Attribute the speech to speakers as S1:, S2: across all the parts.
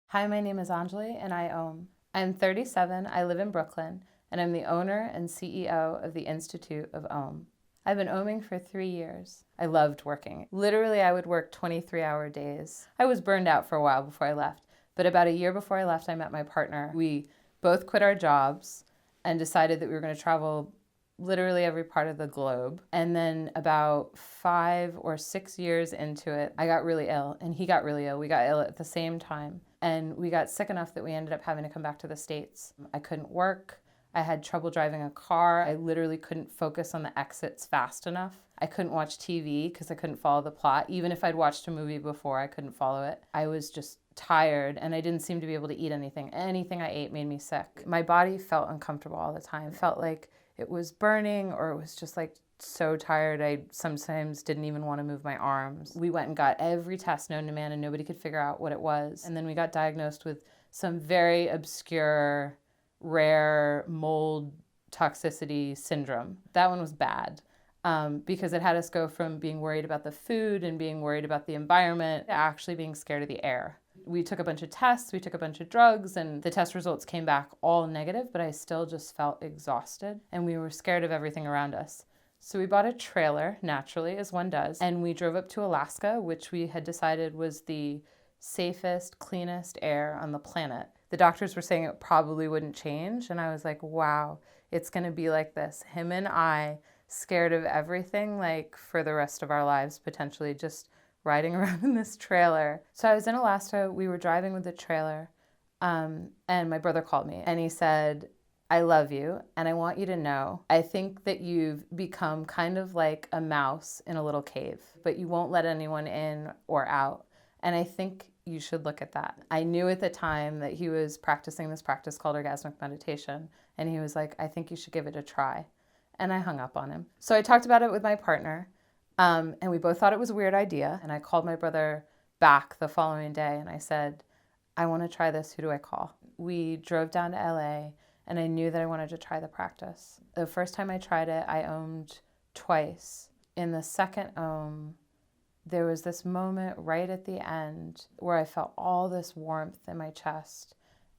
S1: Hi, my name is Anjuli and I Om. I'm 37, I live in Brooklyn, and I'm the owner and CEO of the Institute of Om. I've been Oming for 3 years. I loved working. Literally, I would work 23-hour days. I was burned out for a while before I left, but about a year before I left, I met my partner. We both quit our jobs and decided that we were going to travel literally every part of the globe. And then about 5 or 6 years into it, I got really ill and he got really ill. We got ill at the same time. And we got sick enough that we ended up having to come back to the States. I couldn't work. I had trouble driving a car. I literally couldn't focus on the exits fast enough. I couldn't watch TV because I couldn't follow the plot. Even if I'd watched a movie before, I couldn't follow it. I was just tired and I didn't seem to be able to eat anything. Anything I ate made me sick. My body felt uncomfortable all the time. It felt like it was burning, or it was just like so tired I sometimes didn't even want to move my arms. We went and got every test known to man and nobody could figure out what it was. And then we got diagnosed with some very obscure, rare mold toxicity syndrome. That one was bad. Because it had us go from being worried about the food and being worried about the environment to actually being scared of the air. We took a bunch of tests, we took a bunch of drugs, and the test results came back all negative, but I still just felt exhausted and we were scared of everything around us. So we bought a trailer, naturally, as one does, and we drove up to Alaska, which we had decided was the safest, cleanest air on the planet. The doctors were saying it probably wouldn't change, and I was like, wow, it's gonna be like this. Him and I, scared of everything, like for the rest of our lives, potentially just riding around in this trailer. So I was in Alaska, we were driving with the trailer, and my brother called me and he said, I love you and I want you to know, I think that you've become kind of like a mouse in a little cave, but you won't let anyone in or out. And I think you should look at that. I knew at the time that he was practicing this practice called Orgasmic Meditation, and he was like, I think you should give it a try. And I hung up on him. So I talked about it with my partner, and we both thought it was a weird idea. And I called my brother back the following day and I said, I want to try this. Who do I call? We drove down to LA and I knew that I wanted to try the practice. The first time I tried it, I Om'd twice. In the second Om, there was this moment right at the end where I felt all this warmth in my chest,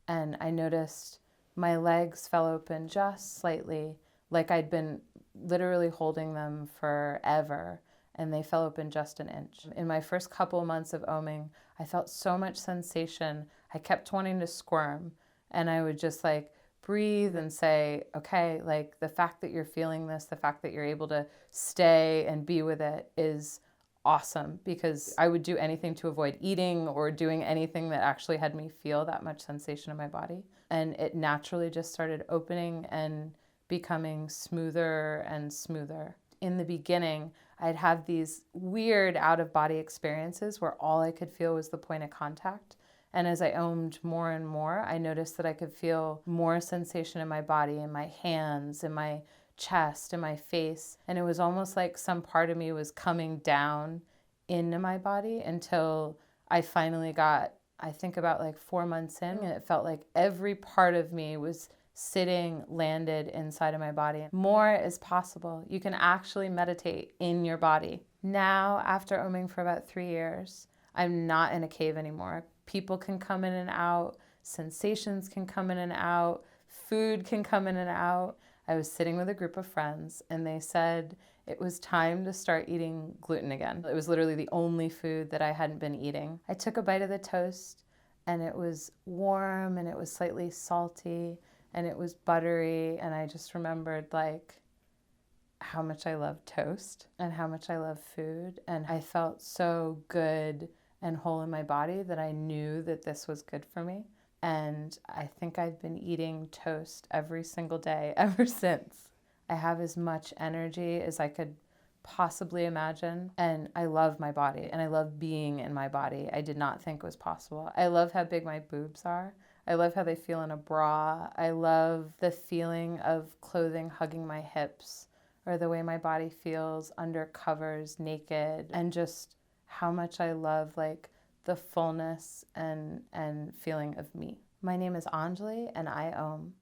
S1: and I noticed my legs fell open just slightly, like I'd been literally holding them forever, and they fell open just an inch. In my first couple months of Oming, I felt so much sensation. I kept wanting to squirm, and I would just like breathe and say, okay, like the fact that you're feeling this, the fact that you're able to stay and be with it is awesome, because I would do anything to avoid eating or doing anything that actually had me feel that much sensation in my body. And it naturally just started opening and becoming smoother and smoother. In the beginning, I'd have these weird out-of-body experiences where all I could feel was the point of contact. And as I Om'd more and more, I noticed that I could feel more sensation in my body, in my hands, in my chest, in my face. And it was almost like some part of me was coming down into my body until I finally got, I think about like 4 months in, and it felt like every part of me was sitting, landed inside of my body. More is possible. You can actually meditate in your body. Now, after Oming for about 3 years, I'm not in a cave anymore. People can come in and out, sensations can come in and out, food can come in and out. I was sitting with a group of friends and they said it was time to start eating gluten again. It was literally the only food that I hadn't been eating. I took a bite of the toast and it was warm and it was slightly salty and it was buttery, and I just remembered like how much I love toast and how much I love food, and I felt so good and whole in my body that I knew that this was good for me. And I think I've been eating toast every single day ever since. I have as much energy as I could possibly imagine, and I love my body and I love being in my body. I did not think was possible. I love how big my boobs are. I love how they feel in a bra. I love the feeling of clothing hugging my hips, or the way my body feels under covers, naked, and just how much I love like the fullness and feeling of me. My name is Anjuli and I Om.